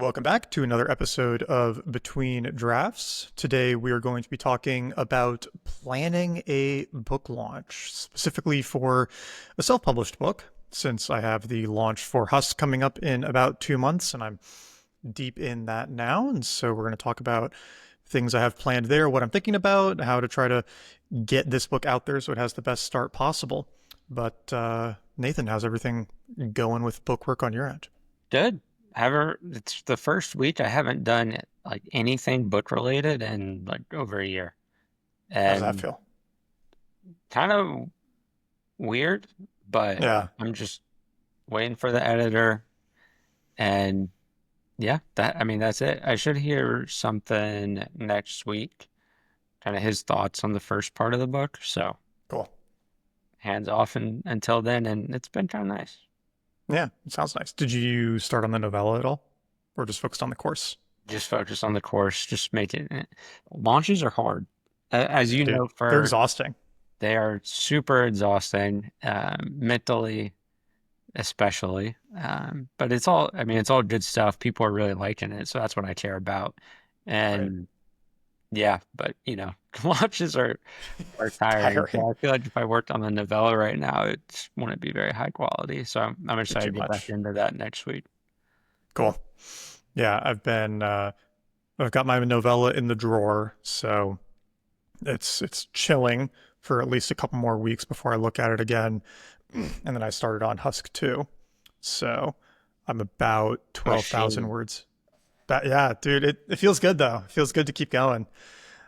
Welcome back to another episode of Between Drafts. Today we are going to be talking about planning a book launch, specifically for a self-published book, since I have the launch for Husk coming up in about 2 months, and I'm deep in that now. And so we're going to talk about things I have planned there, what I'm thinking about, how to try to get this book out there so it has the best start possible. But Nathan, how's everything going with book work on your end? Good. It's the first week I haven't done like anything book related in like over a year. How does that And feel? kind of weird, but Yeah. I'm just waiting for the editor. And yeah, that's it. I should hear something next week, kind of his thoughts on the first part of the book. So Cool. hands off until then, and it's been kind of nice. Yeah, it sounds nice. Did you start on the novella at all? Or just focused on the course? Just focus on the course, just make it. Launches are hard. As you Dude, know, they're for exhausting. They are super exhausting, mentally especially. But it's all good stuff. People are really liking it, so that's what I care about. Right. And yeah, but launches are tiring. Tiring. So I feel like if I worked on the novella right now, it wouldn't be very high quality. So I'm Be excited too to get back much. into that next week. Cool. Yeah, I've got my novella in the drawer, so it's chilling for at least a couple more weeks before I look at it again. And then I started on Husk too. So I'm about 12,000 Machine. words. But yeah, dude, it feels good though. It feels good to keep going.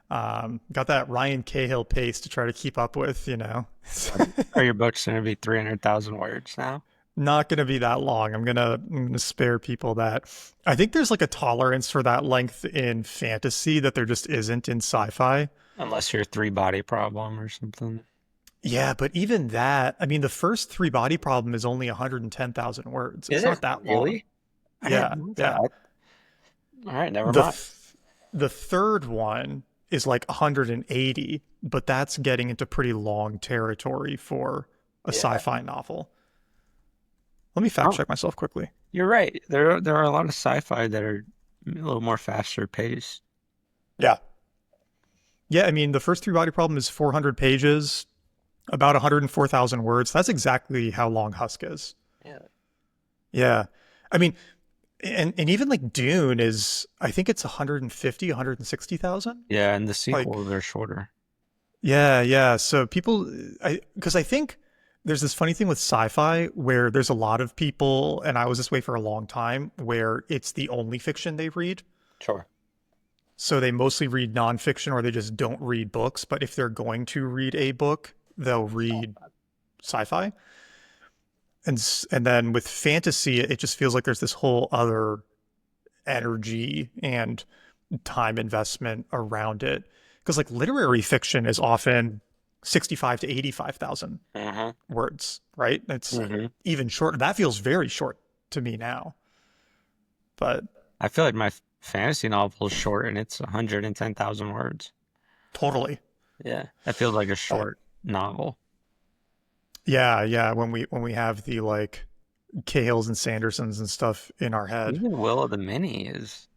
Got that Ryan Cahill pace to try to keep up with. Are your books going to be 300,000 words now? Not going to be that long. I'm gonna spare people that. I think there's like a tolerance for that length in fantasy that there just isn't in sci-fi. Unless you're a three body problem or something. Yeah, but even that, I mean, the first three body problem is only 110,000 words. Is It's it not that long. really? I didn't Yeah, know that. yeah. All right, never The mind. th the third one is like 180, but that's getting into pretty long territory for a Yeah. sci-fi novel. Let me fact Oh, check myself quickly. you're right. There are a lot of sci-fi that are a little more faster paced. Yeah. Yeah, I mean, the first three body problem is 400 pages, about 104,000 words. That's exactly how long Husk is. Yeah. Yeah. I mean, and even like Dune is, I think it's 150, 160,000. Yeah, and the Like, sequels are shorter. yeah, yeah. So because I think there's this funny thing with sci-fi where there's a lot of people, and I was this way for a long time, where it's the only fiction they read. Sure. So they mostly read nonfiction or they just don't read books. But if they're going to read a book, they'll read sci-fi. And then with fantasy, it just feels like there's this whole other energy and time investment around it. Because like literary fiction is often 65 to 85,000 Mm-hmm. words, right? It's Mm-hmm. even shorter. That feels very short to me now. But I feel like my fantasy novel is short and it's 110,000 words. totally. Yeah, that feels like a Uh, short novel. yeah, yeah. When we have the like Cahills and Sandersons and stuff in our head. Even Will of the Mini is,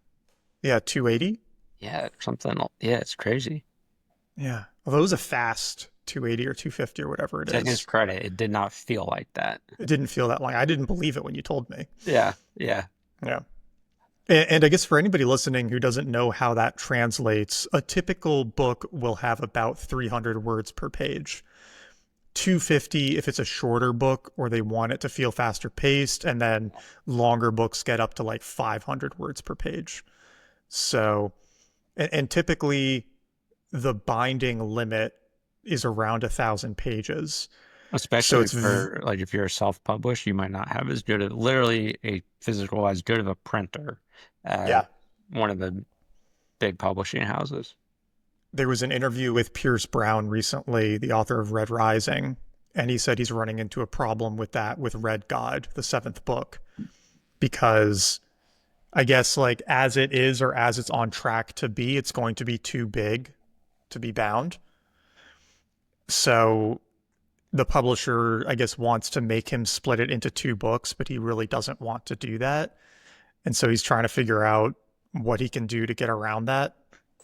Yeah, 280. yeah, something. Yeah, it's crazy. Yeah. Although it was a fast 280 or 250 or whatever it To his is. credit, it did not feel like that. It didn't feel that long. I didn't believe it when you told me. Yeah, yeah. Yeah. And I guess for anybody listening who doesn't know how that translates, a typical book will have about 300 words per page. 250 if it's a shorter book or they want it to feel faster paced, and then longer books get up to like 500 words per page. So, and typically the binding limit is around 1,000 pages. So Especially for like if you're self-published, you might not have as good of literally a physical as good of a printer as yeah. one of the big publishing houses. There was an interview with Pierce Brown recently, the author of Red Rising, and he said he's running into a problem with that with Red God, the seventh book, because I guess like as it is or as it's on track to be, it's going to be too big to be bound. So the publisher, I guess, wants to make him split it into two books, but he really doesn't want to do that. And so he's trying to figure out what he can do to get around that.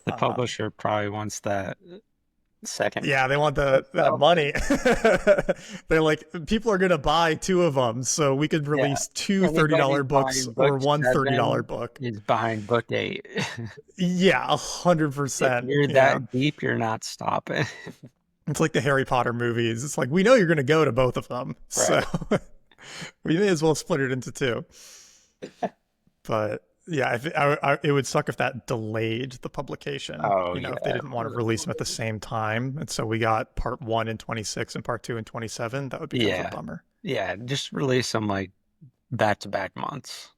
The Um, publisher probably wants that second yeah, they want that itself. money. They're like, people are gonna buy two of them, so we could Yeah. release two Anybody books buying book or one $30 seven book. is buying book eight. Yeah, If 100%. you're You know, that deep, you're not stopping. it's like the Harry Potter movies. It's like we know you're gonna go to both of them, so Right. we may as well split it into two. But yeah, it would suck if that delayed the publication. Oh You know, if they yeah. didn't want to release them at the same time, and so we got part one in 26 and part two in 27. That would be kind of a Yeah. bummer. Yeah. Just release them like back to back months.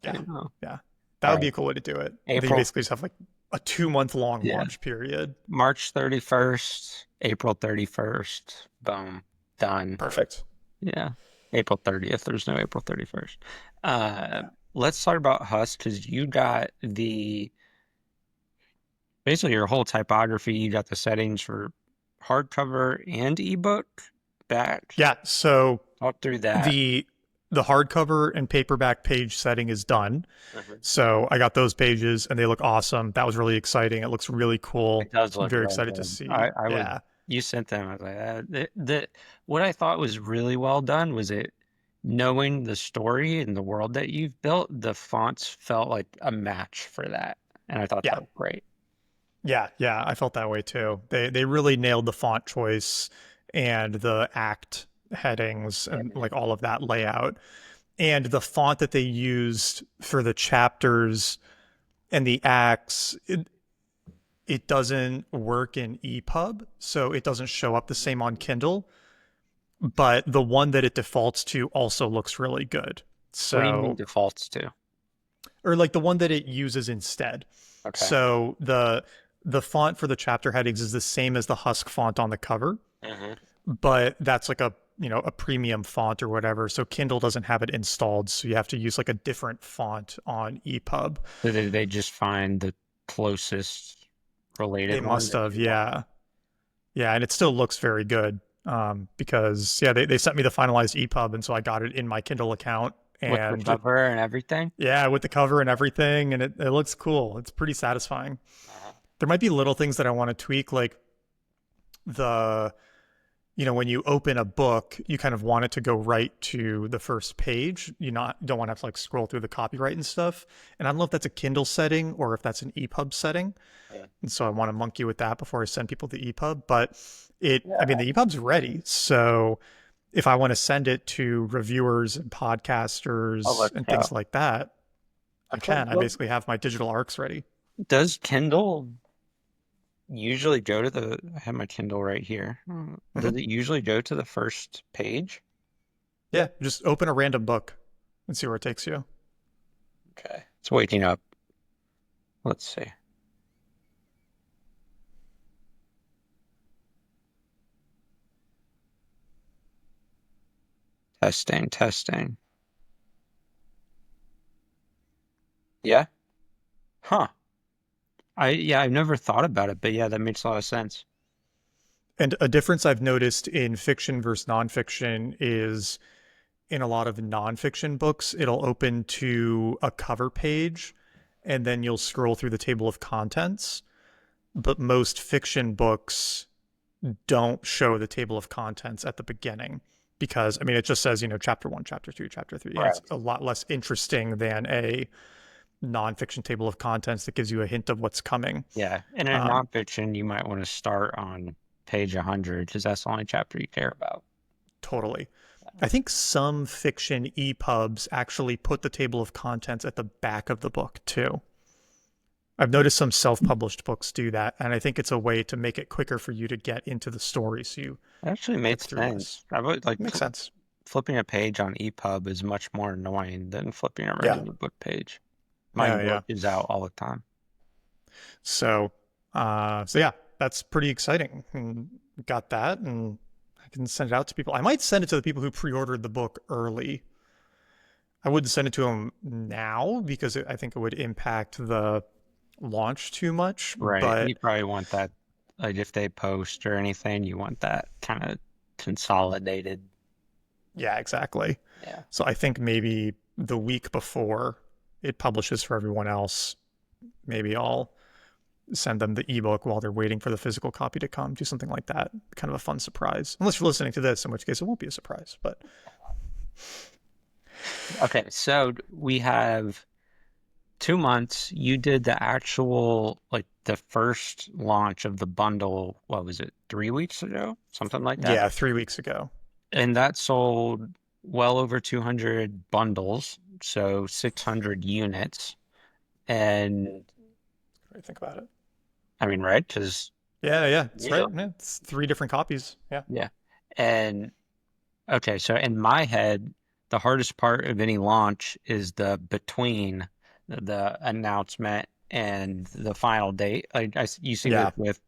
Yeah, You know. yeah, that All would be right. a cool way to do it. They April. basically just have like a 2 month long Yeah. launch period. March 31st, April 31st. Boom. Done. Perfect. Yeah. April 30th. There's no April 31st. Uh, Yeah, let's talk about Husk because you got basically your whole typography. You got the settings for hardcover and ebook back. yeah. So Talk through that. the the hardcover and paperback page setting is done. Mhm. So I got those pages and they look awesome. That was really exciting. It looks really It cool. does I'm look very really excited to good. see. I was, Yeah. you sent them. I was like, what I thought was really well done was it knowing the story and the world that you've built, the fonts felt like a match for that. And I thought Yeah. that was great. Yeah. Yeah. I felt that way too. They really nailed the font choice and the act headings and Mhm. like all of that layout. And the font that they used for the chapters and the acts, it doesn't work in EPUB, so it doesn't show up the same on Kindle. But the one that it defaults to also looks really good. What do you mean So, defaults to? or like the one that it uses instead. Okay. So the font for the chapter headings is the same as the Husk font on the cover, Hmm. but that's like a a premium font or whatever. So Kindle doesn't have it installed, so you have to use like a different font on EPUB. So did they just find the closest They related one must that have, you want yeah, yeah, and it still looks very good. Because yeah, they sent me the finalized EPUB, and so I got it in my Kindle account, with the and cover and everything? yeah, with the cover and everything, and it looks cool. It's pretty satisfying. Uh-huh. There might be little things that I want to tweak, like the when you open a book, you kind of want it to go right to the first page. Don't want to have to like scroll through the copyright and stuff. And I don't know if that's a Kindle setting or if that's an EPUB setting. Yeah. And so I want to monkey with that before I send people the EPUB. But I mean, Yeah. the EPUB's ready. So if I want to send it to reviewers and I'll podcasters let and you things know. like that, I Okay. can. I Well, basically have my digital arcs ready. does Kindle usually go to I have my Kindle right here. Hmm. Does it usually go to the first page? Yeah, just open a random book and see where it takes you. Okay. It's waking up. Let's see. Testing, testing. Yeah. Huh. I've never thought about it, but yeah, that makes a lot of sense. And a difference I've noticed in fiction versus nonfiction is in a lot of nonfiction books, it'll open to a cover page and then you'll scroll through the table of contents. But most fiction books don't show the table of contents at the beginning because, I mean, it just says, chapter one, chapter two, chapter three. And it's Right. a lot less interesting than a nonfiction table of contents that gives you a hint of what's coming. Yeah. And in Um, nonfiction, you might want to start on page 100 because that's the only chapter you care about. totally. I think some fiction EPUBs actually put the table of contents at the back of the book too. I've noticed some self-published books do that, and I think it's a way to make it quicker for you to get into the story, so you It actually click makes through less. sense. I would like Makes sense. flipping a page on EPUB is much more annoying than flipping a Yeah, regular book page. yeah, Mine yeah. glitches out all the time. So, so yeah, that's pretty exciting. And got that, and I can send it out to people. I might send it to the people who pre-ordered the book early. I wouldn't send it to them now because I think it would impact the launch too much. Right. You But probably want that, like if they post or anything, you want that kind of consolidated. yeah, exactly. Yeah. So I think maybe the week before it publishes for everyone else. Maybe I'll send them the ebook while they're waiting for the physical copy to come. Do something like that. Kind of a fun surprise. Unless you're listening to this, in which case it won't be a surprise. But Okay, so we have 2 months. You did the actual, like the first launch of the bundle, what was it, 3 weeks ago? Something like that. yeah, 3 weeks ago. And that sold well over 200 bundles, so 600 units. And Right, think about it. I mean, right? Because, Yeah, it's yeah. right. Yeah, it's 3 different copies. Yeah. Yeah. And okay, so in my head, the hardest part of any launch is the between the announcement and the final date. You see this Yeah. with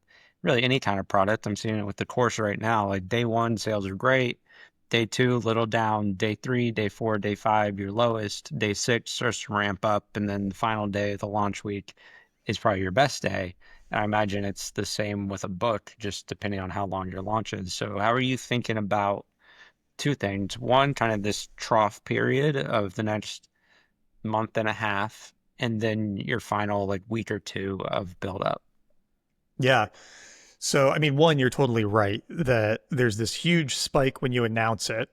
really any kind of product. I'm seeing it with the course right now. Like day one, sales are great. Day two, little down. Day three, day four, day five, your lowest. Day six starts to ramp up. And then the final day of the launch week is probably your best day. And I imagine it's the same with a book, just depending on how long your launch is. So, how are you thinking about two things? One, kind of this trough period of the next month and a half, and then your final like week or two of build up. Yeah. So, I mean, one, you're totally right that there's this huge spike when you announce it,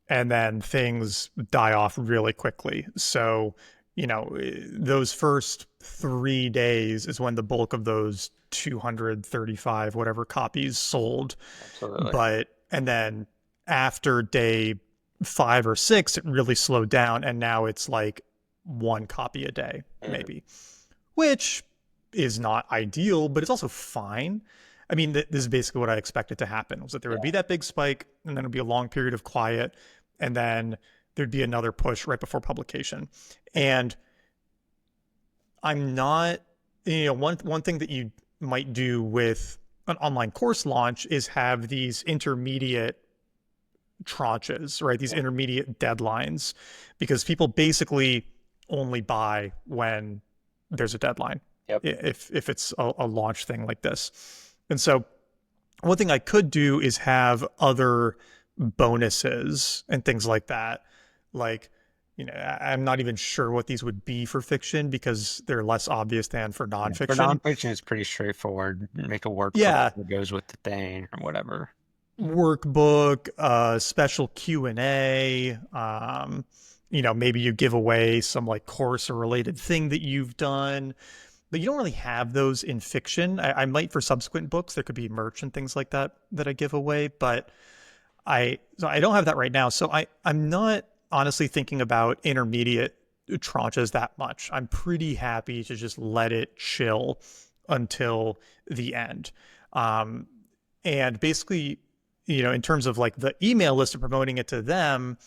and then things die off really quickly. So, those first 3 days is when the bulk of those 235 whatever copies sold. Absolutely. And then after day 5 or 6, it really slowed down. And now it's like one copy a day, Mhm. maybe, which is not ideal, but it's also fine. I mean, this is basically what I expected to happen was that there would Yeah. be that big spike and then it'd be a long period of quiet. And then there'd be another push right before publication. And I'm not, one thing that you might do with an online course launch is have these intermediate tranches, right? These Yeah. intermediate deadlines, because people basically only buy when there's a deadline, Yep. if it's a launch thing like this. And so one thing I could do is have other bonuses and things like that. Like, I'm not even sure what these would be for fiction because they're less obvious than for Yeah. For nonfiction. nonfiction, it's pretty straightforward. Make a workbook Yeah, that goes with the thing or whatever. workbook, special Q&A, maybe you give away some like course or related thing that you've done, but you don't really have those in fiction. I might for subsequent books, there could be merch and things like that that I give away, but I don't have that right now. So I'm not honestly thinking about intermediate tranches that much. I'm pretty happy to just let it chill until the end. Um, and basically, in terms of like the email list and promoting it to them,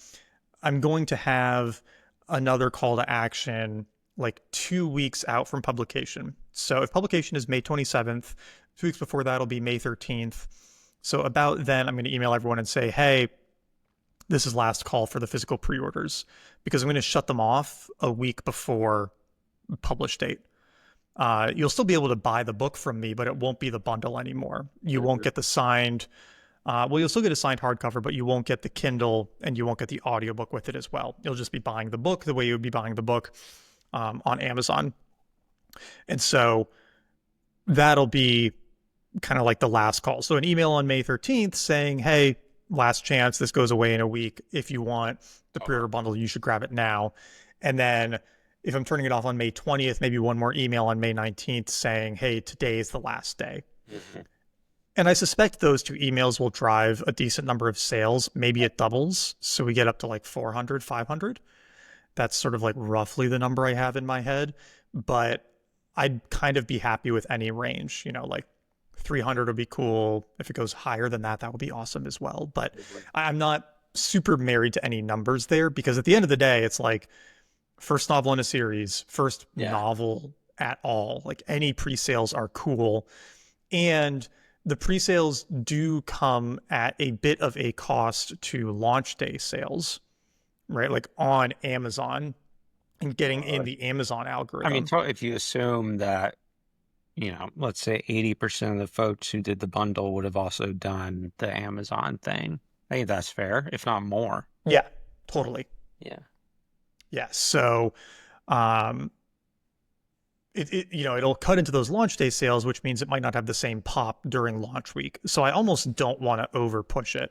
I'm going to have another call to action like 2 weeks out from publication. So if publication is May 27th, 2 weeks before that will be May 13th. So about then, I'm going to email everyone and say, hey, this is last call for the physical pre-orders because I'm going to shut them off a week before publish date. You'll still be able to buy the book from me, but it won't be the bundle anymore. You won't Mhm. get the signed, well, you'll still get a signed hardcover, but you won't get the Kindle and you won't get the audiobook with it as well. You'll just be buying the book the way you would be buying the book on Amazon. And so that'll be kind of like the last call. So an email on May 13th saying, hey, last chance, this goes away in a week. If you want the pre-order bundle, you should grab it now. And then if I'm turning it off on May 20th, maybe one more email on May 19th saying, hey, today is the last day. Mhm. And I suspect those two emails will drive a decent number of sales. Maybe it doubles. So we get up to like 400, 500. That's sort of like roughly the number I have in my head. But I'd kind of be happy with any range, like 300 would be cool. If it goes higher than that, that would be awesome as well. But I'm not super married to any numbers there because at the end of the day, it's like first novel in a series, first Yeah. novel at all. Like any pre sales are cool. And the pre sales do come at a bit of a cost to launch day sales, right? Like on Amazon and getting in the Amazon I mean, algorithm. if you assume that, let's say 80% of the folks who did the bundle would have also done the Amazon thing. I think that's fair, if not more. Yeah, totally. Yeah. Yeah. So Um, it'll cut into those launch day sales, which means it might not have the same pop during launch week. So I almost don't want to over push it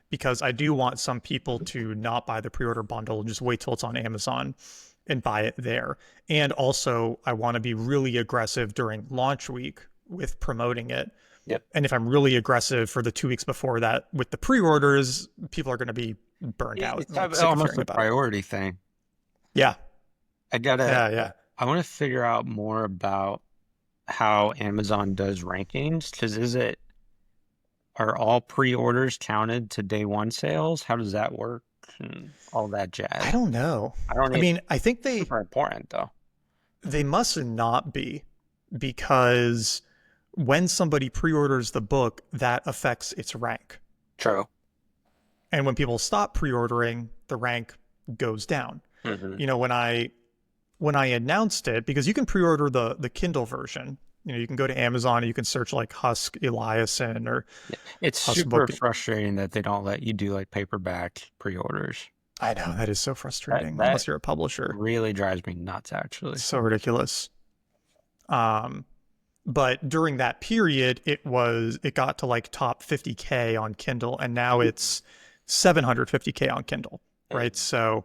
because I do want some people to not buy the pre-order bundle and just wait till it's on Amazon and buy it there. And also I want to be really aggressive during launch week with promoting it. Yep. And if I'm really aggressive for the 2 weeks before that with the pre-orders, people are going to be burned out It's and like sick of almost hearing a about it. priority thing. Yeah. I gotta, Yeah. Yeah. I want to figure out more about how Amazon does rankings, because are all pre-orders counted to day one sales? How does that work? And all that I jazz. don't know. I don't I need, mean, I think super important though. they must not be because when somebody pre-orders the book, that affects its rank. True. And when people stop pre-ordering, the rank goes down. Hmm. When I announced it, because you can pre-order the Kindle version. You can go to Amazon and you can search like Husk Eliason or Yeah. It's Husk super Book. frustrating that they don't let you do like paperback pre-orders. I know that is so That frustrating that unless you're a publisher. really drives me nuts, actually. It's so ridiculous. Um, but during that period, it got to like top 50K on Kindle, and now it's 750K on Kindle, right? So,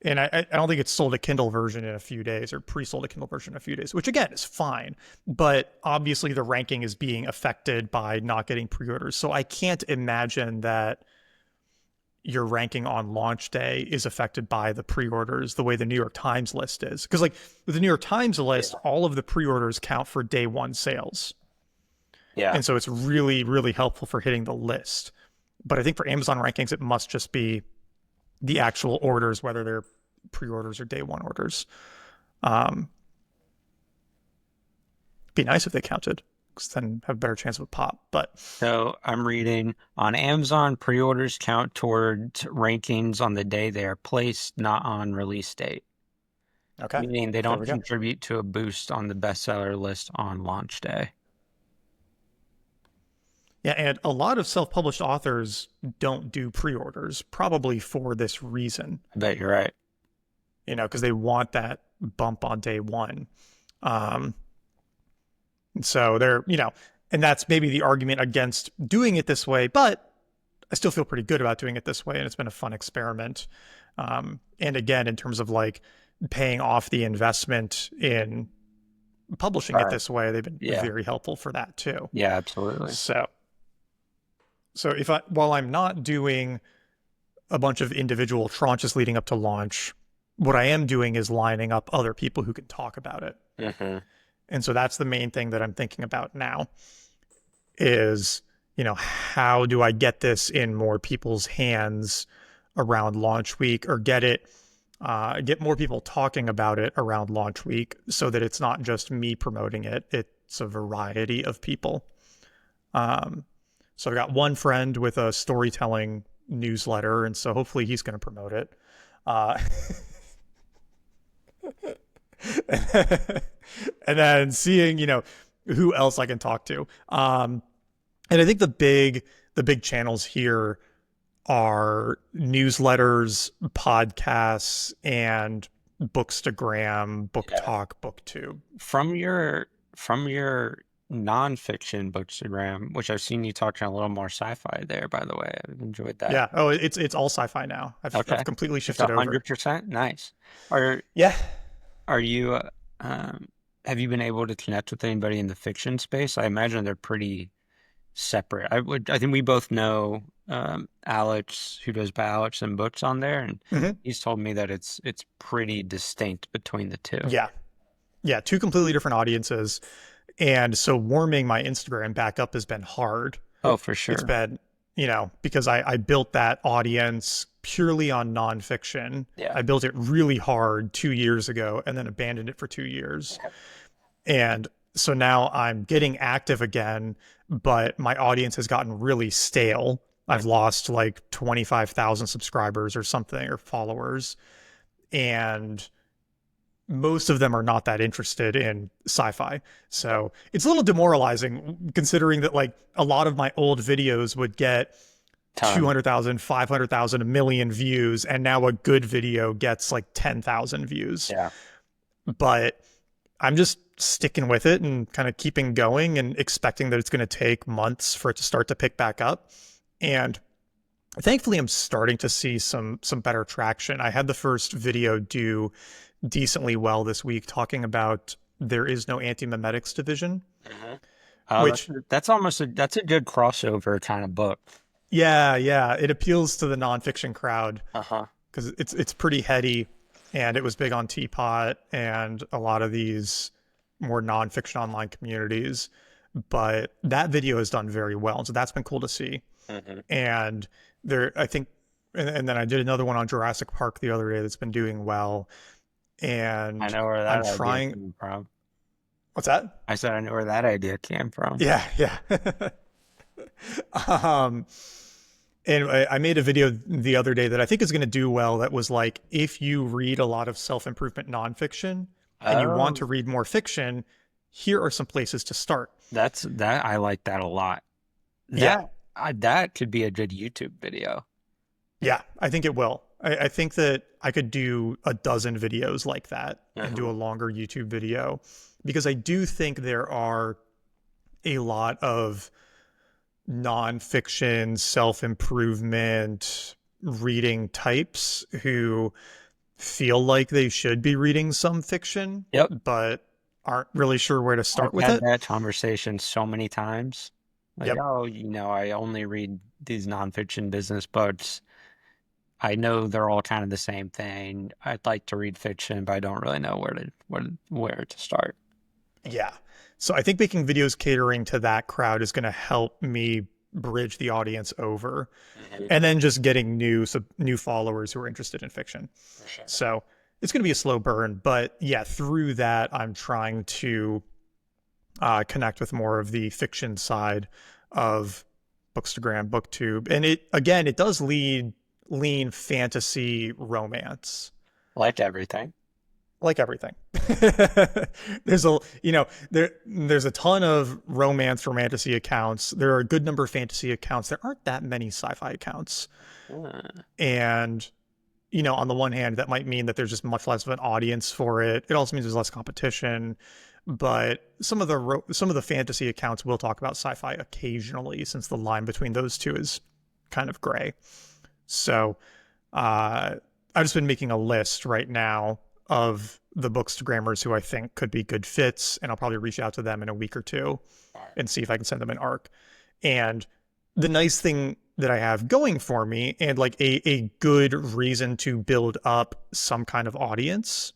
and I don't think it's sold a Kindle version in a few days or pre-sold a Kindle version in a few days, which again is fine. But obviously the ranking is being affected by not getting pre-orders. So I can't imagine that your ranking on launch day is affected by the pre-orders the way the New York Times list is. Because like with the New York Times list, Yeah. all of the pre-orders count for day one sales. Yeah. And so it's really, really helpful for hitting the list. But I think for Amazon rankings, it must just be the actual orders, whether they're pre-orders or day one orders. Be nice if they counted, because then have a better chance of a pop. But So I'm reading on Amazon, pre-orders count towards rankings on the day they are placed, not on release date, okay, meaning they there don't we go. contribute to a boost on the bestseller list on launch day. Yeah, and a lot of self-published authors don't do pre-orders, probably for this reason, I bet you're right. because they want that bump on day one. Um, so and that's maybe the argument against doing it this way, but I still feel pretty good about doing it this way, and it's been a fun experiment. And again, in terms of like paying off the investment in publishing it Right. this way, they've been Yeah. very helpful for that too. Yeah, absolutely. So while I'm not doing a bunch of individual tranches leading up to launch, what I am doing is lining up other people who can talk about it. Hmm. And so that's the main thing that I'm thinking about now is, how do I get this in more people's hands around launch week, or get more people talking about it around launch week so that it's not just me promoting it. It's a variety of people. So I've got one friend with a storytelling newsletter, and so hopefully he's going to promote it. And then seeing, who else I can talk to. And I think the big channels here are newsletters, podcasts, and Bookstagram, BookTok, BookTube. From your nonfiction Bookstagram, which I've seen you talking a little more sci-fi there, by the way. I've enjoyed that. Yeah. Oh, it's all sci-fi now. Okay. I've completely It's shifted over. 100% nice. Are Yeah. are you have you been able to connect with anybody in the fiction space? I imagine they're pretty separate. I think we both know Alex, who does by Alex and Books on there, and Mhm. he's told me that it's pretty distinct between the two. Yeah. Yeah. Two completely different audiences. And so warming my Instagram back up has been hard. Oh, for It's sure. been, because I built that audience purely on nonfiction. Yeah. I built it really hard 2 years ago and then abandoned it for 2 years. And so now I'm getting active again, but my audience has gotten really stale. I've lost like 25,000 subscribers or something, or followers. And most of them are not that interested in sci-fi. So it's a little demoralizing considering that like a lot of my old videos would get Ton. 200,000, 500,000, a million views. And now a good video gets like 10,000 views. Yeah. but I'm just sticking with it and kind of keeping going and expecting that it's going to take months for it to start to pick back up. And thankfully, I'm starting to see some better traction. I had the first video do decently well this week talking about there is no anti-memetics division, Mhm. Oh, which that's almost that's a good crossover kind of book. yeah, it appeals to the nonfiction crowd Uh-huh. because it's pretty heady, and it was big on Teapot and a lot of these more nonfiction online communities. But that video has done very well, so that's been cool to see. Hmm. And there, I think, and then I did another one on Jurassic Park the other day that's been doing well. I And know where I'm that idea trying. came from. What's that? I said I know where that idea came from. Yeah. um, and I made a video the other day that I think is going to do well. That was like, if you read a lot of self-improvement nonfiction and you want to Oh, read more fiction, here are some places to start. that I like that a lot. Yeah, That could be a good YouTube video. yeah, I think it will. I think that I could do a dozen videos like that and do a Uh-huh. longer YouTube video because I do think there are a lot of nonfiction, self improvement reading types who feel like they should be reading some fiction, Yep. but aren't really sure where to I've start with had it. that conversation so many times. Like, Yep. oh, I only read these nonfiction business books. I know they're all kind of the same thing. I'd like to read fiction, but I don't really know where to start. Yeah. So I think making videos catering to that crowd is going to help me bridge the audience over, Mhm. and then just getting new followers who are interested in fiction. For sure. So it's going to be a slow burn, but yeah, through that, I'm trying to connect with more of the fiction side of Bookstagram, BookTube, and it does lean fantasy romance, Like everything. like everything. there's a there's a ton of romance romantasy accounts. There are a good number of fantasy accounts. There aren't that many sci-fi accounts, and on the one hand, that might mean that there's just much less of an audience for it. It also means there's less competition. But some of the fantasy accounts will talk about sci-fi occasionally, since the line between those two is kind of gray. So I've just been making a list right now of the bookstagrammers who I think could be good fits, and I'll probably reach out to them in a week or two and see if I can send them an arc. And the nice thing that I have going for me, and like a good reason to build up some kind of audience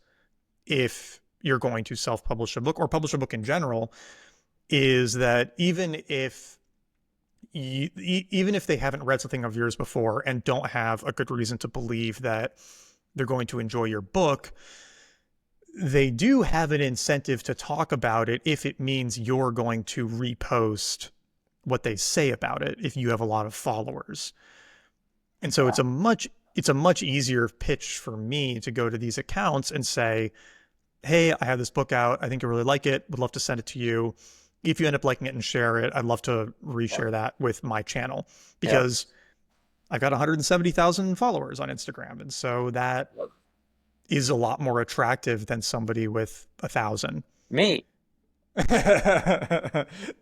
if you're going to self-publish a book or publish a book in general, is that even if they haven't read something of yours before and don't have a good reason to believe that they're going to enjoy your book, they do have an incentive to talk about it if it means you're going to repost what they say about it if you have a lot of followers. And so it's a much easier pitch for me to go to these accounts and say, hey, I have this book out. I think you really like it. Would love to send it to you. If you end up liking it and share it, I'd love to reshare that with my channel, Yep. because I've got 170,000 followers on Instagram. And so that is a lot more attractive than somebody with 1,000. Me.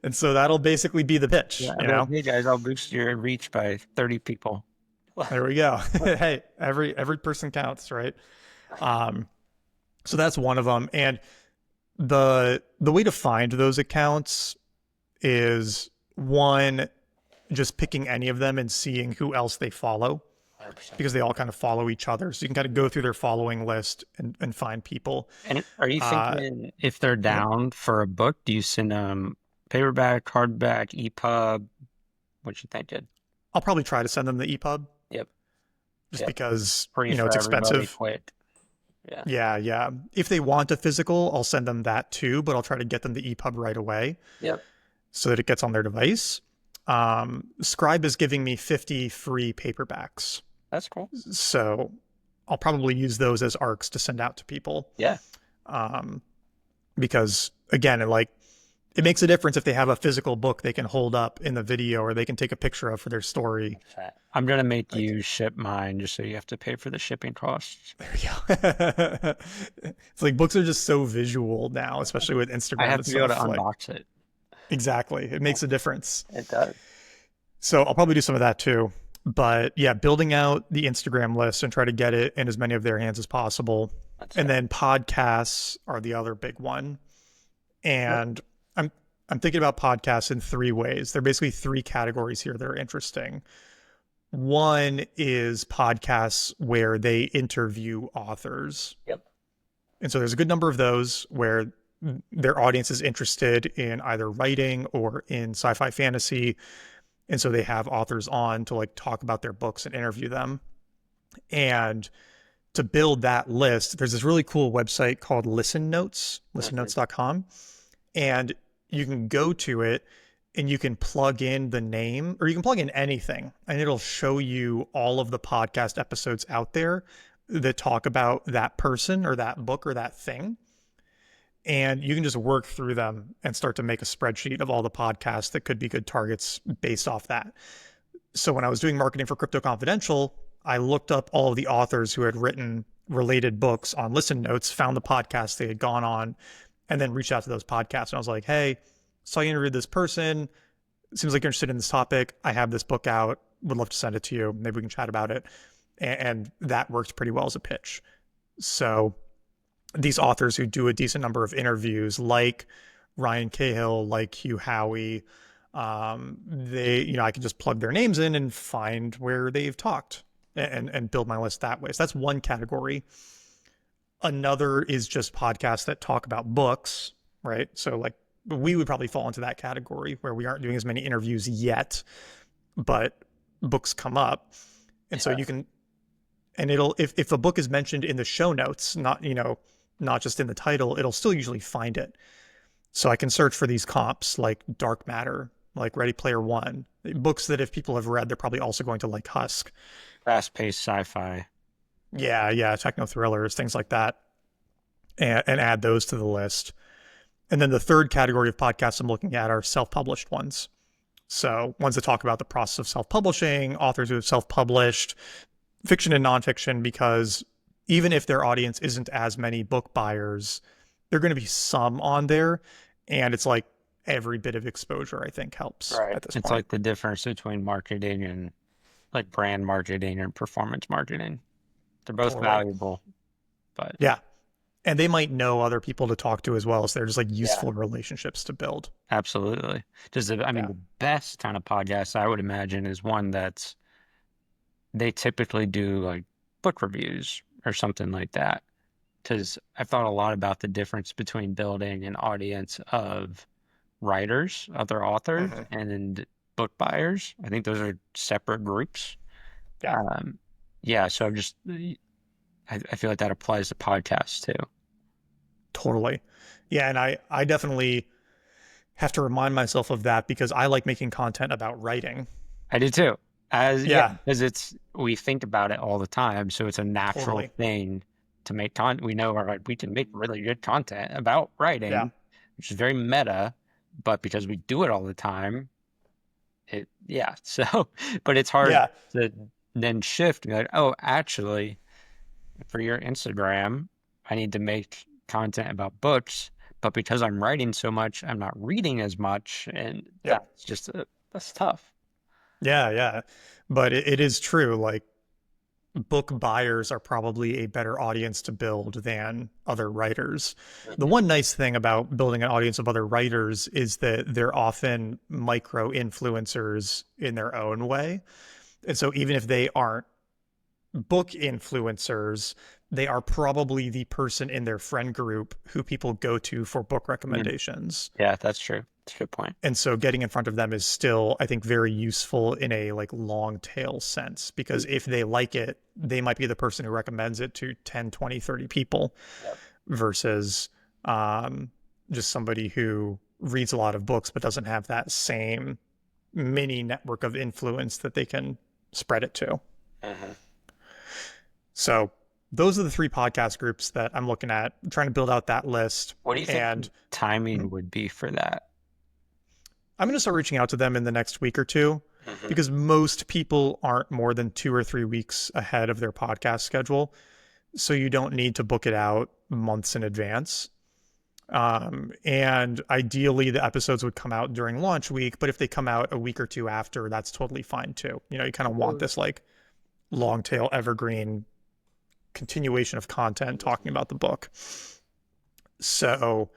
And so that'll basically be the pitch, Yeah, I'd be like, hey guys, I'll boost your reach by 30 people. There we go. Hey, every person counts, right? Um, so that's one of them. And the way to find those accounts is, one, just picking any of them and seeing who else they follow, 100%. because they all kind of follow each other. So you can kind of go through their following list and find people. And are you Uh, thinking if they're yeah, down for a book, do you send them paperback, hardback, EPUB? What you thinking? I'll probably try to send them the EPUB Yep. just Yep. because, Free for it's everybody, expensive. quick. Yeah. Yeah. If they want a physical, I'll send them that too, but I'll try to get them the EPUB right away Yep. so that it gets on their device. Scribe is giving me 50 free paperbacks. That's cool. So I'll probably use those as arcs to send out to people. Yeah. Um, because again, it makes a difference if they have a physical book they can hold up in the video or they can take a picture of for their story. I'm gonna make Like, you ship mine just so you have to pay for the shipping costs. there we go. It's like books are just so visual now, especially with I Instagram have and to be able to stuff. Like, unbox it. exactly. It makes a difference. It does. So I'll probably do some of that too. But yeah, building out the Instagram list and try to get it in as many of their hands as possible. That's And it. then podcasts are the other big one. Yep. And I'm thinking about podcasts in three ways. There are basically three categories here that are interesting. One is podcasts where they interview authors. Yep. And so there's a good number of those where their audience is interested in either writing or in sci-fi fantasy. And so they have authors on to like talk about their books and interview them. And to build that list, there's this really cool website called Listen Notes, listennotes.com. And you can go to it and you can plug in the name or you can plug in anything and it'll show you all of the podcast episodes out there that talk about that person or that book or that thing. And you can just work through them and start to make a spreadsheet of all the podcasts that could be good targets based off that. So when I was doing marketing for Crypto Confidential, I looked up all of the authors who had written related books on Listen Notes, found the podcasts they had gone on, and then reached out to those podcasts. And I was like, hey, saw you interviewed this person. Seems like you're interested in this topic. I have this book out. Would love to send it to you. Maybe we can chat about it. And that worked pretty well as a pitch. So these authors who do a decent number of interviews, like Ryan Cahill, like Hugh Howey, I can just plug their names in and find where they've talked and build my list that way. So that's one category. Another is just podcasts that talk about books, right? So like we would probably fall into that category where we aren't doing as many interviews yet, but books come up. And so you can, and it'll, if a book is mentioned in the show notes, not just in the title, it'll still usually find it. So I can search for these comps like Dark Matter, like Ready Player One, books that if people have read, they're probably also going to like Husk. Fast-paced sci-fi. Yeah, techno thrillers, things like that, and add those to the list. And then the third category of podcasts I'm looking at are self-published ones. So ones that talk about the process of self-publishing, authors who have self-published, fiction and nonfiction, because even if their audience isn't as many book buyers, there are going to be some on there. And it's like every bit of exposure, I think, helps Right. at this It's point. like the difference between marketing and like brand marketing and performance marketing. They're both Totally. valuable, but Yeah. And they might know other people to talk to as well. So they're just like yeah, useful relationships to build. absolutely. I mean, Yeah. the best kind of podcast I would imagine is one that's they typically do like book reviews or something like that. Because I've thought a lot about the difference between building an audience of writers, other authors, Mhm. and book buyers. I think those are separate groups. Yeah. Um, yeah, so I feel like that applies to podcasts too. Totally. Yeah. And I definitely have to remind myself of that because I like making content about writing. I do too. Yeah, Yeah, because we think about it all the time, so it's a natural totally. thing to make content. We know we can make really good content about Yeah. writing, which is very meta, but because we do it all the time, yeah. So, but it's hard Yeah. to then shift and be like, oh, actually, for your Instagram, I need to make content about books, but because I'm writing so much, I'm not reading as much, and Yep. that's tough. Yeah. But it is true. Like book buyers are probably a better audience to build than other writers. The one nice thing about building an audience of other writers is that they're often micro influencers in their own way. And so even if they aren't book influencers, they are probably the person in their friend group who people go to for book Mm, recommendations. yeah, that's true. That's a good point. And so getting in front of them is still, I think, very useful in a like long tail sense because if they like it, they might be the person who recommends it to 10, 20, 30 people Yep. versus just somebody who reads a lot of books but doesn't have that same mini network of influence that they can spread it to. Mhm. So those are the three podcast groups that I'm looking at, trying to build out that list. What do you think And timing would be for that? I'm going to start reaching out to them in the next week or two Hmm. because most people aren't more than 2 or 3 weeks ahead of their podcast schedule. So you don't need to book it out months in advance. And ideally, the episodes would come out during launch week, but if they come out a week or two after, that's totally fine too. You kind of want this like long tail evergreen continuation of content talking about the book. So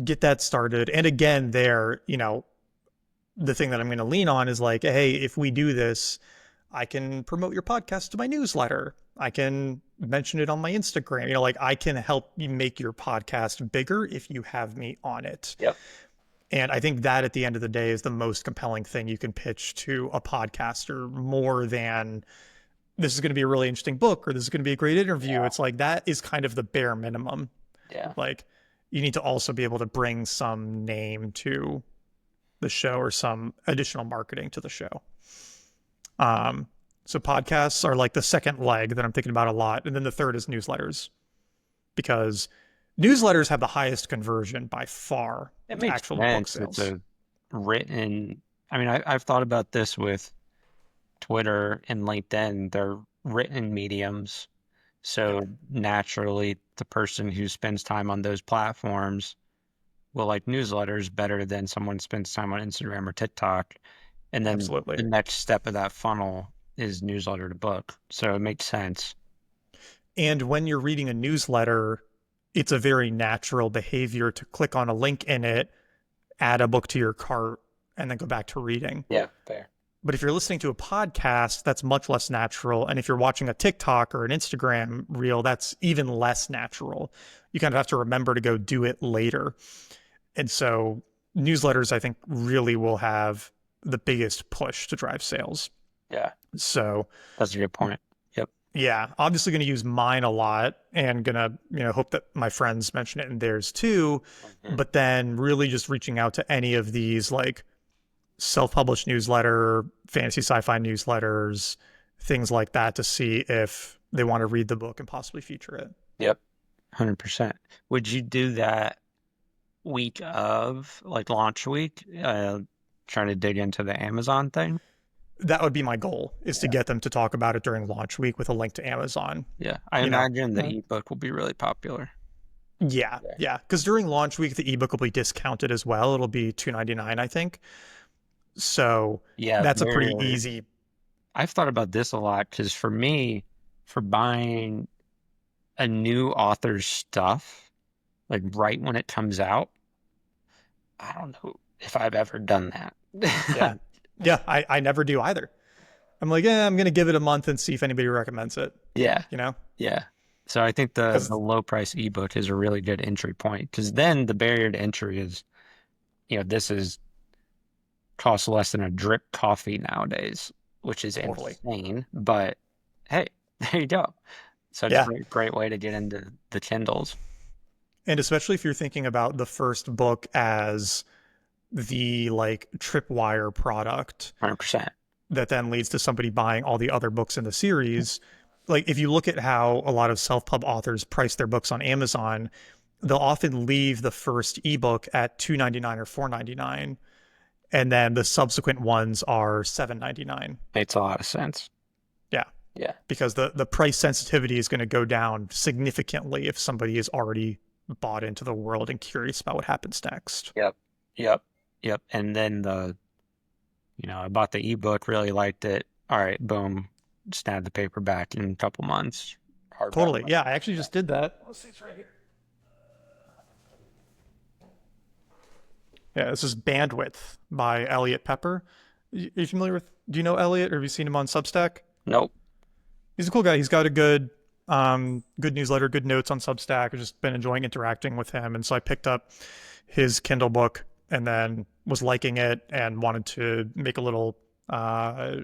get that started. And again, the thing that I'm going to lean on is like, hey, if we do this, I can promote your podcast to my newsletter. I can mention it on my Instagram. Like I can help you make your podcast bigger if you have me on it. Yep. And I think that at the end of the day is the most compelling thing you can pitch to a podcaster more than this is going to be a really interesting book or this is going to be a great interview. Yeah. It's like that is kind of the bare minimum. Yeah. Like you need to also be able to bring some name to the show or some additional marketing to the show. So podcasts are like the second leg that I'm thinking about a lot. And then the third is newsletters because newsletters have the highest conversion by far It to makes actual book sense. It's sales. a written, I mean, I've thought about this with Twitter and LinkedIn. They're written mediums. Yep, So naturally, the person who spends time on those platforms will like newsletters better than someone spends time on Instagram or TikTok. And then absolutely. the next step of that funnel is newsletter to book. So it makes sense. And when you're reading a newsletter, it's a very natural behavior to click on a link in it, add a book to your cart, and then go back to reading. Yeah, fair. But if you're listening to a podcast, that's much less natural. And if you're watching a TikTok or an Instagram reel, that's even less natural. You kind of have to remember to go do it later. And so newsletters, I think, really will have the biggest push to drive sales. Yeah, So that's a good point. Yep. yeah, obviously going to use mine a lot and going to, hope that my friends mention it in theirs too. Mhm. But then really just reaching out to any of these like self-published newsletter, fantasy sci-fi newsletters, things like that to see if they want to read the book and possibly feature it. Yep. 100%. Would you do that week of like launch week, trying to dig into the Amazon thing? That would be my goal is to Yeah. get them to talk about it during launch week with a link to Amazon. Yeah. I You know, imagine the ebook will be really popular. yeah, Yeah. yeah. Because during launch week, the ebook will be discounted as well. It'll be $2.99, I think. So Yeah, that's a pretty very. easy. I've thought about this a lot because for me, for buying a new author's stuff, like right when it comes out, I don't know if I've ever done Yeah, that. yeah. I never do either. I'm like, yeah, I'm gonna give it a month and see if anybody recommends it. Yeah, You know, yeah. So I think the because low price ebook is a really good entry point because then the barrier to entry is, this is costs less than a drip coffee nowadays, which is totally. insane. But hey, there you go. Such a Yeah, great way to get into the Kindles. and especially if you're thinking about the first book as the like tripwire product 100%. that then leads to somebody buying all the other books in the series. Like if you look at how a lot of self-pub authors price their books on Amazon, they'll often leave the first ebook at $2.99 or $4.99, and then the subsequent ones are $7.99. Makes a lot of sense. Yeah, Yeah. because the price sensitivity is going to go down significantly if somebody is already bought into the world and curious about what happens next. Yep. Yep. Yep. And then I bought the ebook, really liked it. All right, boom, snagged the paperback in a couple months. Hardback. Totally. Yeah, I actually just did that. Let's see, it's right here. Yeah, this is Bandwidth by Elliot Pepper. Are you familiar with? Do you know Elliot, or have you seen him on Substack? Nope. He's a cool guy. He's got a good newsletter, good notes on Substack. I've just been enjoying interacting with him, and so I picked up his Kindle book and then was liking it and wanted to make a little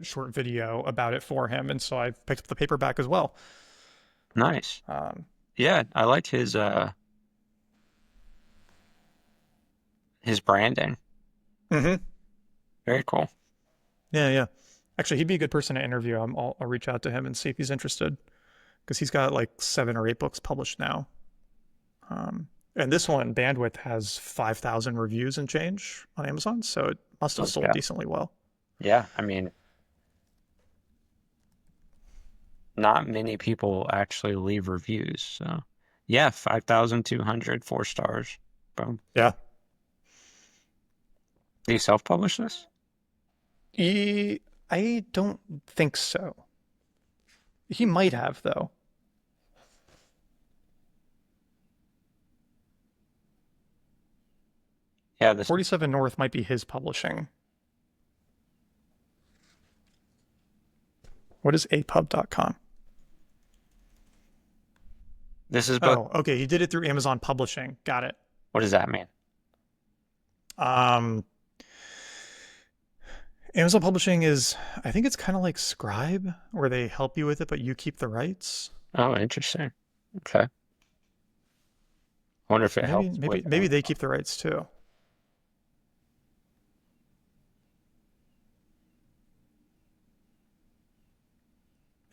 short video about it for him, and so I picked up the paperback as well. Nice. Um, Yeah, I liked his branding. mhm. Very cool. Yeah, yeah. Actually, he'd be a good person to interview. I'll reach out to him and see if he's interested because he's got like 7 or 8 books published now. And this one, Bandwidth, has 5,000 reviews and change on Amazon, so it must have sold Okay. decently well. Yeah, I mean, not many people actually leave reviews. So, yeah, 5,200, 4 stars. Boom. Yeah. Do you self-publish this? I don't think so. He might have, though. Yeah, this 47 North might be his publishing. What is apub.com? this is book. Oh, okay. He did it through Amazon Publishing. Got it. What does that mean? Um, Amazon Publishing is, I think it's kind of like Scribe, where they help you with it, but you keep the rights. Oh, interesting. Okay. I wonder if it Maybe, helps maybe, with maybe they keep the rights too.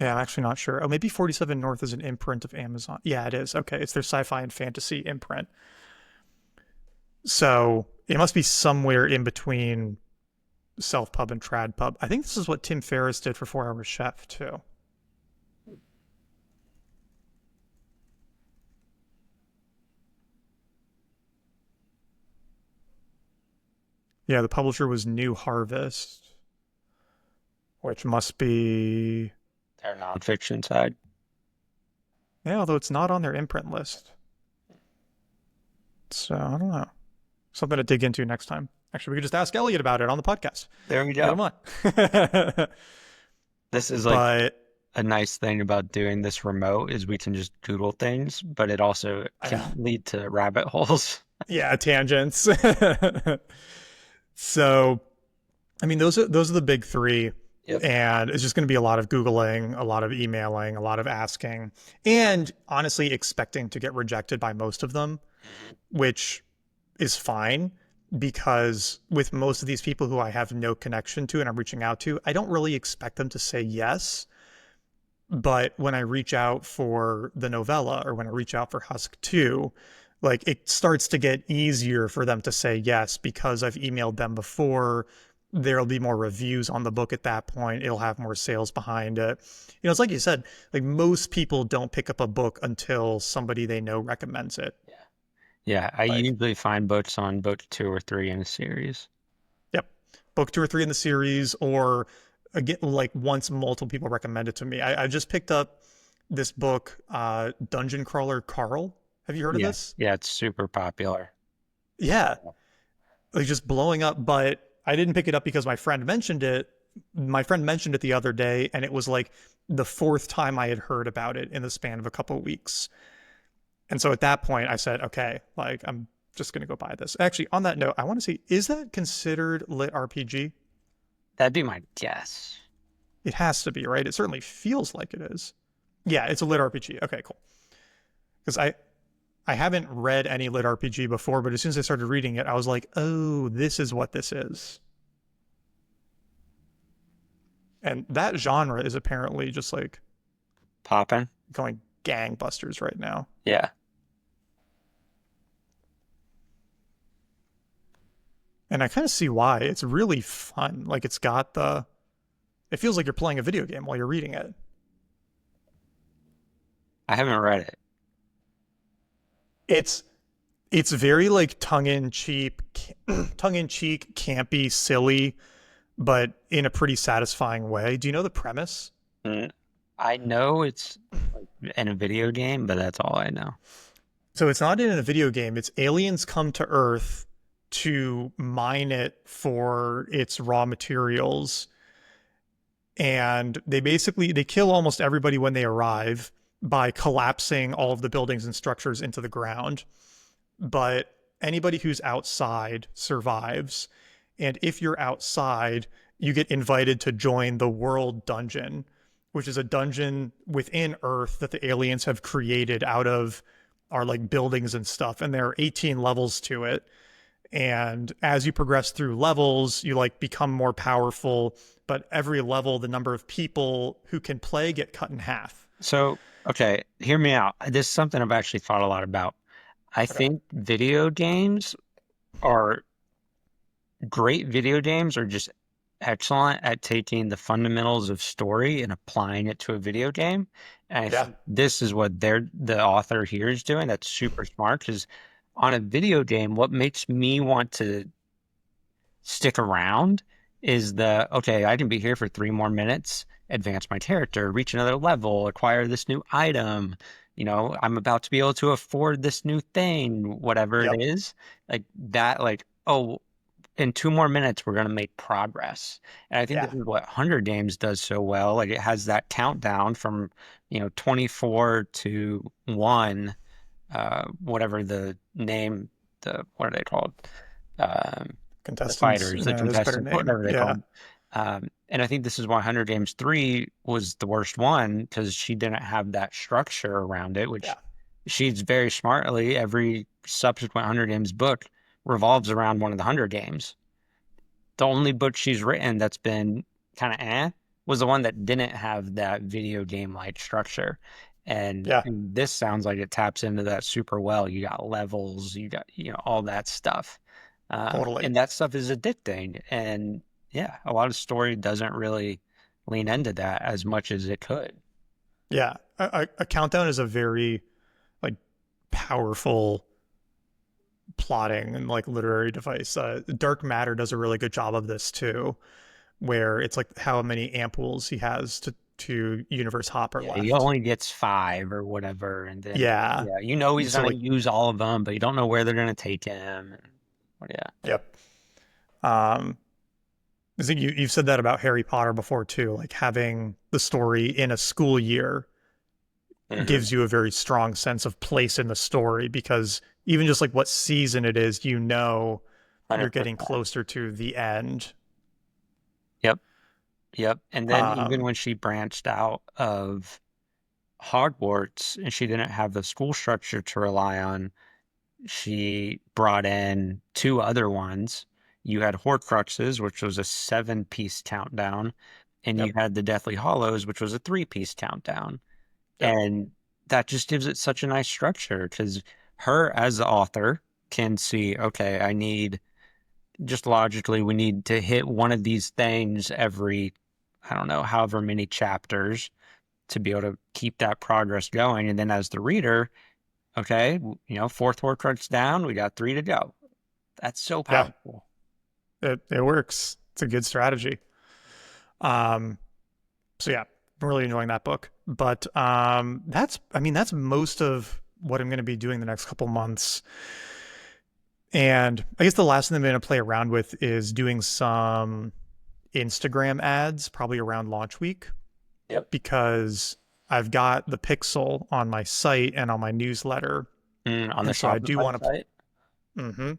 Yeah, I'm actually not sure. Oh, maybe 47 North is an imprint of Amazon. Yeah, it is. Okay, it's their sci-fi and fantasy imprint. So it must be somewhere in between self-pub and trad pub. I think this is what Tim Ferriss did for 4 Hour Chef too. Yeah, the publisher was New Harvest, which must be, their nonfiction side. yeah, although it's not on their imprint list. So I don't know. Something to dig into next time. Actually, we could just ask Elliot about it on the podcast. There we Get go. him on. This is like But a nice thing about doing this remote is we can just Google things, but it also I can know. lead to rabbit holes. Yeah, tangents. So, I mean, those are the big three, Yep. and it's just going to be a lot of Googling, a lot of emailing, a lot of asking, and honestly expecting to get rejected by most of them, which is fine because with most of these people who I have no connection to and I'm reaching out to, I don't really expect them to say yes. But when I reach out for the novella or when I reach out for Husk 2, like it starts to get easier for them to say yes because I've emailed them before. There'll be more reviews on the book at that point. It'll have more sales behind it. You know, it's like you said, like most people don't pick up a book until somebody they know recommends it. Yeah. Yeah, I Like, usually find books on book 2 or 3 in a series. yep, book 2 or 3 in the series, or again, like once multiple people recommend it to me. I just picked up this book, Dungeon Crawler Carl. Have you heard of Yeah. this? Yeah, it's super popular. Yeah, like just blowing up. But I didn't pick it up because my friend mentioned it. My friend mentioned it the other day, and it was like the fourth time I had heard about it in the span of a couple of weeks. And so at that point, I said, okay, like I'm just gonna go buy this. Actually, on that note, I want to see, is that considered lit RPG? That'd be my guess. It has to be, right? It certainly feels like it is. Yeah, it's a lit RPG. Okay, cool. Because I haven't read any lit RPG before, but as soon as I started reading it, I was like, oh, this is what this is. And that genre is apparently just like Poppin'? going gangbusters right now. Yeah. And I kind of see why. It's really fun. Like it's got the, it feels like you're playing a video game while you're reading it. I haven't read it. It's it's very like tongue in cheek, campy, silly, but in a pretty satisfying way. Do you know the premise? Mm, I know it's like in a video game, but that's all I know. So it's not in a video game. It's aliens come to Earth to mine it for its raw materials, and they kill almost everybody when they arrive by collapsing all of the buildings and structures into the ground. But anybody who's outside survives. And if you're outside, you get invited to join the World Dungeon, which is a dungeon within Earth that the aliens have created out of our like buildings and stuff. And there are 18 levels to it. And as you progress through levels, you like become more powerful. But every level, the number of people who can play get cut in half. So, okay, hear me out. This is something I've actually thought a lot about. I Okay. think video games are great. Video games are just excellent at taking the fundamentals of story and applying it to a video game. And I Yeah. think this is what the author here is doing. That's super smart because on a video game, what makes me want to stick around is okay, I can be here for 3 more minutes, advance my character, reach another level, acquire this new item. I'm about to be able to afford this new thing, whatever it Yep. is. Like that, like, oh, in 2 more minutes, we're going to make progress. And I think this Yeah. is what Hunger Games does so well. Like it has that countdown from, 24 to 1, whatever the name, what are they called? Um, the Contestants. fighters, the Yeah, there's a better contestants, name. whatever they Yeah. called. And I think this is why Hunger Games 3 was the worst one because she didn't have that structure around it, Yeah. which she's very smartly, every subsequent Hunger Games book revolves around one of the Hunger Games. The only book she's written that's been kind of was the one that didn't have that video game like structure. Yeah. And this sounds like it taps into that super well. You got levels, you got, all that stuff. Totally. And that stuff is addicting. And yeah, a lot of story doesn't really lean into that as much as it could. Yeah. A countdown is a very like powerful plotting and like literary device. Dark Matter does a really good job of this too, where it's like how many ampules he has to universe Hopper Yeah, he left. only gets 5 or whatever. And then, Yeah. yeah, he's So going like, to use all of them, but you don't know where they're going to take him. Yeah. yep. Um, I think you've said that about Harry Potter before too, like having the story in a school year Hmm. gives you a very strong sense of place in the story because even just like what season it is, you're getting 100%. closer to the end. Yep. Yep. And then even Um, when she branched out of Hogwarts and she didn't have the school structure to rely on, she brought in 2 other ones. You had Horcruxes, which was a 7-piece countdown, and you yep, had the Deathly Hollows, which was a 3-piece countdown. yep, And that just gives it such a nice structure because her as the author can see, okay, I need just logically, we need to hit one of these things every, I don't know, however many chapters to be able to keep that progress going. And then as the reader, okay, fourth Horcrux down, we got 3 to go. That's so yeah, powerful. it works. It's a good strategy. Um, so yeah, I'm really enjoying that book. But that's most of what I'm going to be doing the next couple months. And I guess the last thing I'm going to play around with is doing some Instagram ads, probably around launch week, Yep. because I've got the pixel on my site and on my newsletter. On the And so I do Shopify want to, site? mm-hmm.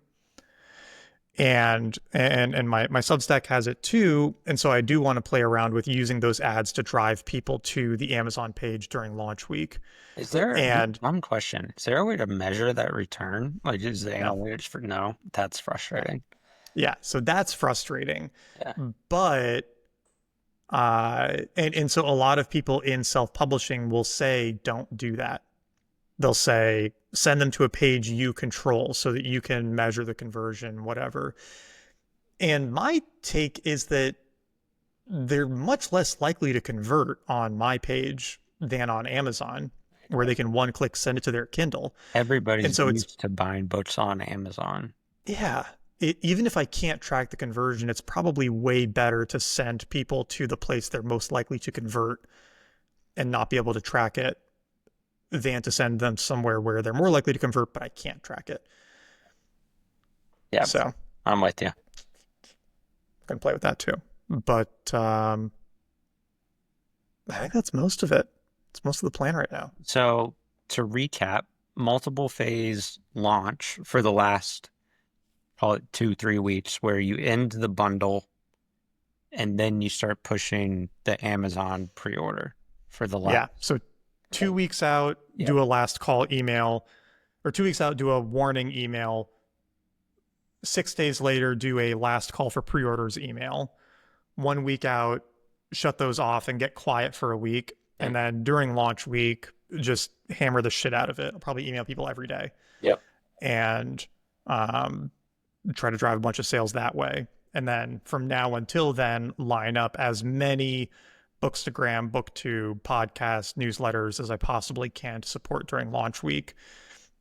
And my Substack has it too. And so I do want to play around with using those ads to drive people to the Amazon page during launch week. Is there And one question? Is there a way to measure that return? Like, is the no, analytics for no? That's no. frustrating. Yeah, so that's frustrating. Yeah. But and so a lot of people in self-publishing will say don't do that. They'll say send them to a page you control so that you can measure the conversion, whatever. And my take is that they're much less likely to convert on my page than on Amazon, where they can one click send it to their Kindle. And Everybody's so it's, used to buying books on Amazon. yeah, even if I can't track the conversion, it's probably way better to send people to the place they're most likely to convert and not be able to track it than to send them somewhere where they're more likely to convert, but I can't track it. Yeah, So I'm with you. I can play with that too. But I think that's most of it. It's most of the plan right now. So to recap, multiple phase launch for the last, call it 2, 3 weeks, where you end the bundle and then you start pushing the Amazon pre-order for the last. Yeah. So Okay. 2 weeks out, Yep. do a last call email, or 2 weeks out, do a warning email. 6 days later, do a last call for pre orders email. 1 week out, shut those off and get quiet for a week. And Mm. then during launch week, just hammer the shit out of it. I'll probably email people every day. Yep. and try to drive a bunch of sales that way. And then from now until then, line up as many Bookstagram, BookTube, podcasts, newsletters as I possibly can to support during launch week.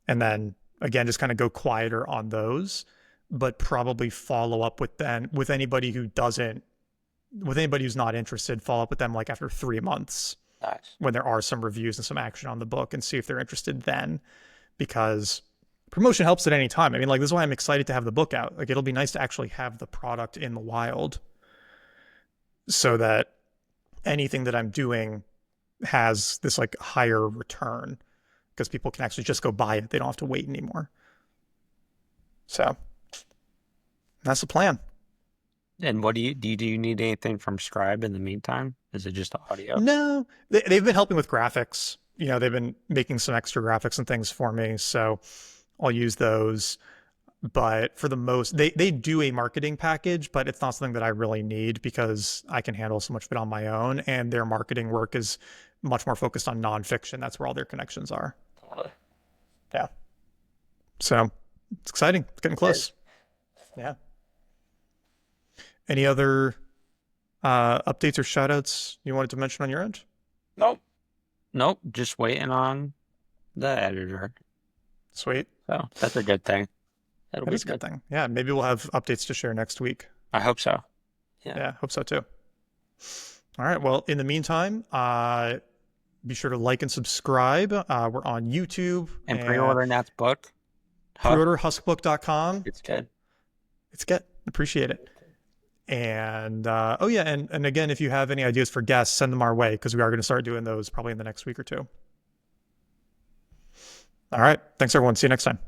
And then again, just kind of go quieter on those, but probably follow up with anybody who's not interested, follow up with them like after 3 months Nice. when there are some reviews and some action on the book and see if they're interested then, because promotion helps at any time. I mean, like, this is why I'm excited to have the book out. Like, it'll be nice to actually have the product in the wild so that anything that I'm doing has this like higher return because people can actually just go buy it. They don't have to wait anymore. So that's the plan. And what do you need anything from Scribe in the meantime? Is it just audio? No, they've been helping with graphics. They've been making some extra graphics and things for me. So I'll use those. But for the most, they do a marketing package, but it's not something that I really need because I can handle so much of it on my own. And their marketing work is much more focused on nonfiction. That's where all their connections are. Yeah. So it's exciting. It's getting close. Yeah. Any other updates or shout outs you wanted to mention on your end? Nope. Nope. Just waiting on the editor. Sweet. So that's a good thing. That is a good thing. Yeah. Maybe we'll have updates to share next week. I hope so. Yeah. Hope so too. All right. Well, in the meantime, be sure to like and subscribe. We're on YouTube. And pre-order Nat's book. Pre-order huskbook.com. It's good. It's good. Appreciate it. And and again, if you have any ideas for guests, send them our way because we are going to start doing those probably in the next week or two. All right. Thanks, everyone. See you next time.